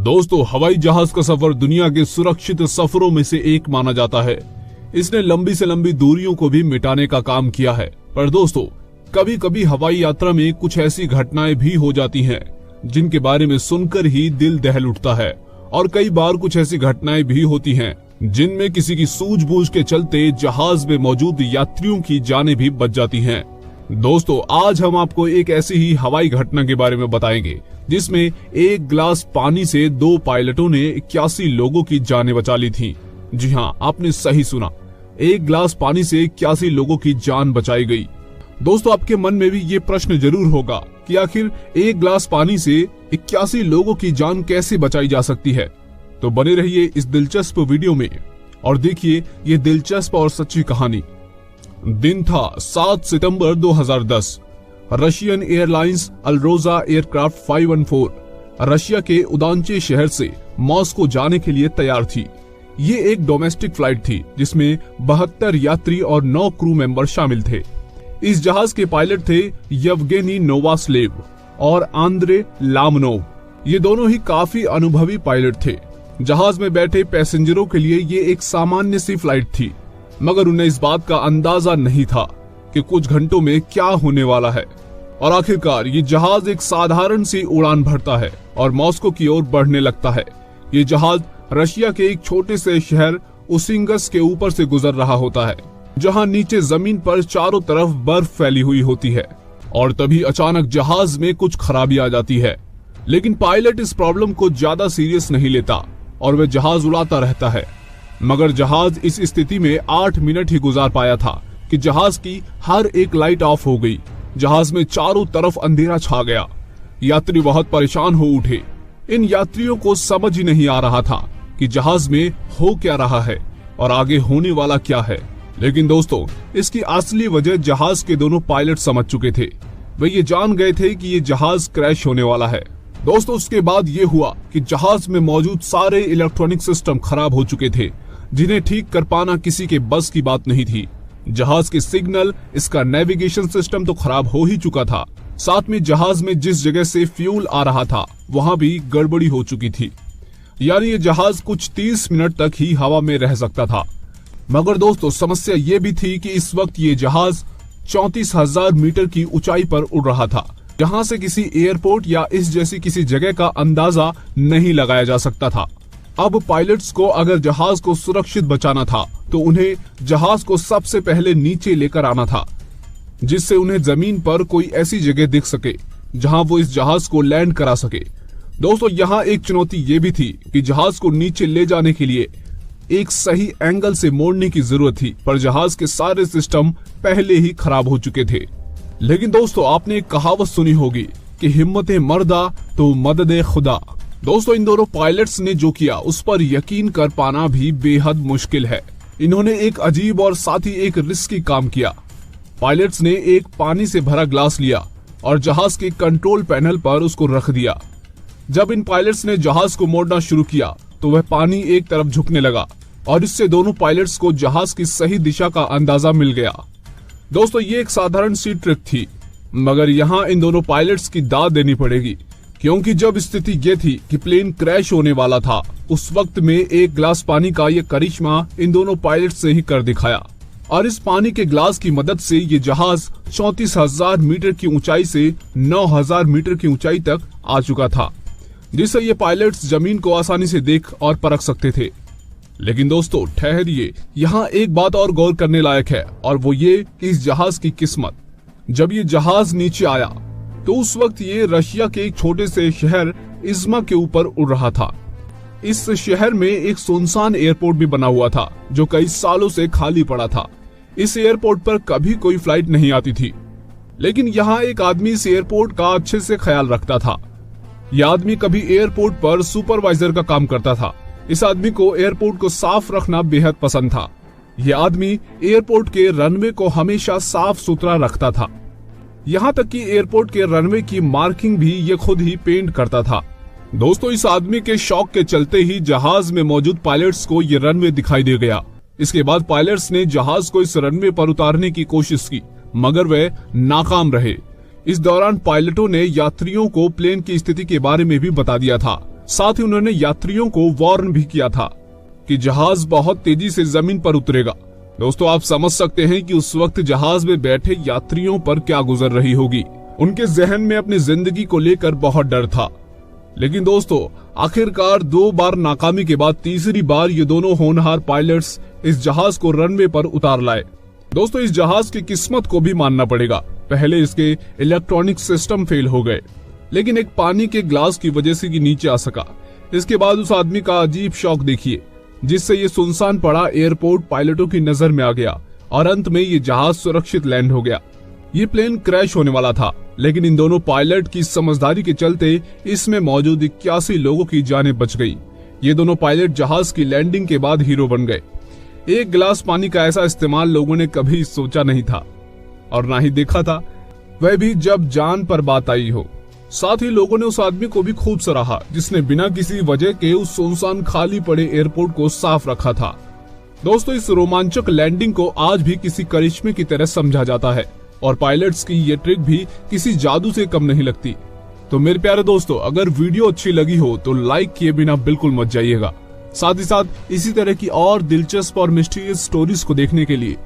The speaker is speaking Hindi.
दोस्तों, हवाई जहाज का सफर दुनिया के सुरक्षित सफरों में से एक माना जाता है। इसने लंबी से लंबी दूरियों को भी मिटाने का काम किया है। पर दोस्तों, कभी कभी हवाई यात्रा में कुछ ऐसी घटनाएं भी हो जाती हैं जिनके बारे में सुनकर ही दिल दहल उठता है। और कई बार कुछ ऐसी घटनाएं भी होती हैं जिनमें किसी की सूझबूझ के चलते जहाज में मौजूद यात्रियों की जानें भी बच जाती हैं। दोस्तों, आज हम आपको एक ऐसी ही हवाई घटना के बारे में बताएंगे जिसमें एक गिलास पानी से 2 पायलटों ने 81 लोगों की जानें बचा ली थी। जी हाँ, आपने सही सुना, एक गिलास पानी से 81 लोगों की जान बचाई गई। दोस्तों, आपके मन में भी ये प्रश्न जरूर होगा कि आखिर एक गिलास पानी से 81 लोगों की जान कैसे बचाई जा सकती है। तो बने रहिए इस दिलचस्प वीडियो में और देखिए ये दिलचस्प और सच्ची कहानी। दिन था 7 सितंबर 2010। रशियन एयरलाइंस अल्रोजा एयरक्राफ्ट 514 रशिया के उदांचे शहर से मॉस्को जाने के लिए तैयार थी। ये एक डोमेस्टिक फ्लाइट थी जिसमें 72 यात्री और 9 क्रू मेंबर शामिल थे। इस जहाज के पायलट थे येवगेनी नोवास्लेव और आंद्रे लामनोव। ये दोनों ही काफी अनुभवी पायलट थे। जहाज में बैठे पैसेंजरों के लिए ये एक सामान्य सी फ्लाइट थी, मगर उन्हें इस बात का अंदाजा नहीं था कि कुछ घंटों में क्या होने वाला है। और आखिरकार ये जहाज एक साधारण सी उड़ान भरता है और मॉस्को की ओर बढ़ने लगता है। ये जहाज रशिया के एक छोटे से शहर उसिंगस के ऊपर से गुजर रहा होता है, जहां नीचे जमीन पर चारों तरफ बर्फ फैली हुई होती है। और तभी अचानक जहाज में कुछ खराबी आ जाती है, लेकिन पायलट इस प्रॉब्लम को ज्यादा सीरियस नहीं लेता और वह जहाज उड़ाता रहता है। मगर जहाज इस स्थिति में 8 मिनट ही गुजार पाया था कि जहाज की हर एक लाइट ऑफ हो गई। जहाज में चारों तरफ अंधेरा छा गया। यात्री बहुत परेशान हो उठे। इन यात्रियों को समझ ही नहीं आ रहा था कि जहाज में हो क्या रहा है और आगे होने वाला क्या है। लेकिन दोस्तों, इसकी असली वजह जहाज के दोनों पायलट समझ चुके थे। वे ये जान गए थे कि ये जहाज क्रैश होने वाला है। दोस्तों, उसके बाद ये हुआ कि जहाज में मौजूद सारे इलेक्ट्रॉनिक सिस्टम खराब हो चुके थे, जिन्हें ठीक कर पाना किसी के बस की बात नहीं थी। जहाज के सिग्नल, इसका नेविगेशन सिस्टम तो खराब हो ही चुका था, साथ में जहाज में जिस जगह से फ्यूल आ रहा था वहां भी गड़बड़ी हो चुकी थी। यानी ये जहाज कुछ 30 मिनट तक ही हवा में रह सकता था। मगर दोस्तों, समस्या ये भी थी कि इस वक्त ये जहाज 34,000 मीटर की ऊंचाई पर उड़ रहा था, जहां से किसी एयरपोर्ट या इस जैसी किसी जगह का अंदाजा नहीं लगाया जा सकता था। अब पायलट्स को अगर जहाज को सुरक्षित बचाना था तो उन्हें जहाज को सबसे पहले नीचे लेकर आना था, जिससे उन्हें जमीन पर कोई ऐसी जगह दिख सके जहां वो इस जहाज को लैंड करा सके। दोस्तों, यहाँ एक चुनौती ये भी थी कि जहाज को नीचे ले जाने के लिए एक सही एंगल से मोड़ने की जरूरत थी, पर जहाज के सारे सिस्टम पहले ही खराब हो चुके थे। लेकिन दोस्तों, आपने एक कहावत सुनी होगी कि हिम्मते मर्दा तो मददे खुदा। दोस्तों, इन दोनों पायलट्स ने जो किया उस पर यकीन कर पाना भी बेहद मुश्किल है। इन्होंने एक अजीब और साथ ही एक रिस्की काम किया। पायलट्स ने एक पानी से भरा ग्लास लिया और जहाज के कंट्रोल पैनल पर उसको रख दिया। जब इन पायलट्स ने जहाज को मोड़ना शुरू किया तो वह पानी एक तरफ झुकने लगा और इससे दोनों पायलट्स को जहाज की सही दिशा का अंदाजा मिल गया। दोस्तों, ये एक साधारण सी ट्रिक थी, मगर यहाँ इन दोनों पायलट्स की दाद देनी पड़ेगी, क्योंकि जब स्थिति ये थी कि प्लेन क्रैश होने वाला था, उस वक्त में एक गिलास पानी का ये करिश्मा इन दोनों पायलट्स ने ही कर दिखाया। और इस पानी के ग्लास की मदद से ये जहाज 34,000 मीटर की ऊंचाई से 9,000 मीटर की ऊंचाई तक आ चुका था, जिससे ये पायलट्स जमीन को आसानी से देख और परख सकते थे। लेकिन दोस्तों, ठहरिए, यहाँ एक बात और गौर करने लायक है, और वो ये कि इस जहाज की किस्मत। जब ये जहाज नीचे आया तो उस वक्त ये रशिया के एक छोटे से शहर इज्मा के ऊपर उड़ रहा था। इस शहर में एक सुनसान एयरपोर्ट भी बना हुआ था जो कई सालों से खाली पड़ा था। इस एयरपोर्ट पर कभी कोई फ्लाइट नहीं आती थी, लेकिन यहाँ एक आदमी इस एयरपोर्ट का अच्छे से ख्याल रखता था। यह आदमी कभी एयरपोर्ट पर सुपरवाइजर का काम करता था। इस आदमी को एयरपोर्ट को साफ रखना बेहद पसंद था। यह आदमी एयरपोर्ट के रनवे को हमेशा साफ सुथरा रखता था। यहाँ तक कि एयरपोर्ट के रनवे की मार्किंग भी ये खुद ही पेंट करता था। दोस्तों, इस आदमी के शौक के चलते ही जहाज में मौजूद पायलट्स को ये रनवे दिखाई दे गया। इसके बाद पायलट्स ने जहाज को इस रनवे पर उतारने की कोशिश की, मगर वे नाकाम रहे। इस दौरान पायलटों ने यात्रियों को प्लेन की स्थिति के बारे में भी बता दिया था, साथ ही उन्होंने यात्रियों को वार्न भी किया था कि जहाज बहुत तेजी से जमीन पर उतरेगा। दोस्तों, आप समझ सकते हैं कि उस वक्त जहाज में बैठे यात्रियों पर क्या गुजर रही होगी। उनके जहन में अपनी जिंदगी को लेकर बहुत डर था। लेकिन दोस्तों, आखिरकार 2 बार नाकामी के बाद तीसरी बार ये दोनों होनहार पायलट्स इस जहाज को रनवे पर उतार लाए। दोस्तों, इस जहाज की किस्मत को भी मानना पड़ेगा। पहले इसके इलेक्ट्रॉनिक सिस्टम फेल हो गए, लेकिन एक पानी के ग्लास की वजह से नीचे आ सका। इसके बाद उस आदमी का अजीब शौक देखिए, जिससे ये सुनसान पड़ा एयरपोर्ट पायलटों की नजर में आ गया और अंत में ये जहाज सुरक्षित लैंड हो गया। ये प्लेन क्रैश होने वाला था, लेकिन इन दोनों पायलट की समझदारी के चलते इसमें मौजूद 81 लोगों की जानें बच गई। ये दोनों पायलट जहाज की लैंडिंग के बाद हीरो बन गए। एक गिलास पानी का ऐसा इस्तेमाल लोगों ने कभी सोचा नहीं था और ना ही देखा था, वह भी जब जान पर बात आई हो। साथ ही लोगों ने उस आदमी को भी खूब सराहा जिसने बिना किसी वजह के उस सुनसान खाली पड़े एयरपोर्ट को साफ रखा था। दोस्तों, इस रोमांचक लैंडिंग को आज भी किसी करिश्मे की तरह समझा जाता है और पायलट्स की ये ट्रिक भी किसी जादू से कम नहीं लगती। तो मेरे प्यारे दोस्तों, अगर वीडियो अच्छी लगी हो तो लाइक किए बिना बिल्कुल मत जाइएगा। साथ ही साथ इसी तरह की और दिलचस्प और मिस्टीरियस स्टोरीज को देखने के लिए